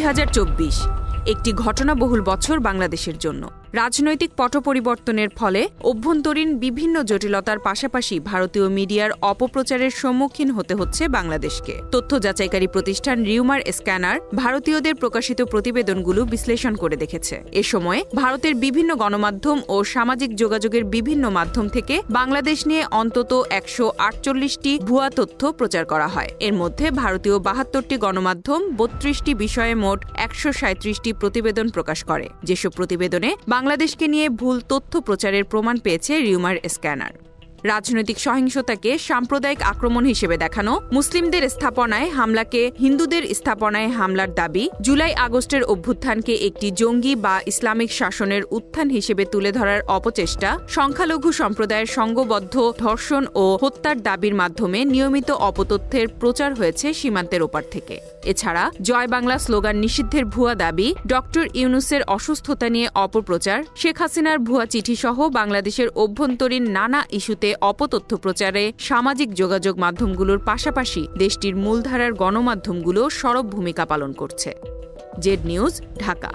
2024 একটি ঘটনাবহুল বছর বাংলাদেশের জন্য। রাজনৈতিক পট পরিবর্তনের ফলে অভ্যন্তরীণ বিভিন্ন জটিলতার পাশাপাশি ভারতীয় মিডিয়ার অপপ্রচারের সম্মুখীন হতে হচ্ছে বাংলাদেশকে। তথ্য যাচাইকারী প্রতিষ্ঠান রিউমার স্ক্যানার ভারতীয়দের প্রকাশিত প্রতিবেদনগুলো বিশ্লেষণ করে দেখেছে। এ সময়ে ভারতের বিভিন্ন গণমাধ্যম ও সামাজিক যোগাযোগের বিভিন্ন মাধ্যম থেকে বাংলাদেশ নিয়ে অন্তত 148টি ভুয়া তথ্য প্রচার করা হয়। এর মধ্যে ভারতীয় 72টি গণমাধ্যম 32টি বিষয়ে মোট 137টি প্রতিবেদন প্রকাশ করে। যেসব প্রতিবেদনে বাংলাদেশকে নিয়ে ভুল তথ্য প্রচারের প্রমাণ পেয়েছে রিউমার স্ক্যানার। রাজনৈতিক সহিংসতাকে সাম্প্রদায়িক আক্রমণ হিসেবে দেখানো, মুসলিমদের স্থাপনায় হামলাকে হিন্দুদের স্থাপনায় হামলার দাবি, জুলাই আগস্টের অভ্যুত্থানকে একটি জঙ্গি বা ইসলামিক শাসনের উত্থান হিসেবে তুলে ধরার অপচেষ্টা, সংখ্যালঘু সম্প্রদায়ের সংঘবদ্ধ ধর্ষণ ও হত্যার দাবির মাধ্যমে নিয়মিত অপতথ্যের প্রচার হয়েছে সীমান্তের ওপার থেকে। এছাড়া জয় বাংলা স্লোগান নিষিদ্ধের ভুয়া দাবি, ডক্টর ইউনূসের অসুস্থতা নিয়ে অপপ্রচার, শেখ হাসিনার ভুয়া চিঠিসহ বাংলাদেশের অভ্যন্তরীণ নানা ইস্যুতে অপতথ্য প্রচারে সামাজিক যোগাযোগ মাধ্যমগুলোর পাশাপাশি দেশটির মূলধারার গণমাধ্যমগুলো সরব ভূমিকা পালন করছে। Z news, Dhaka.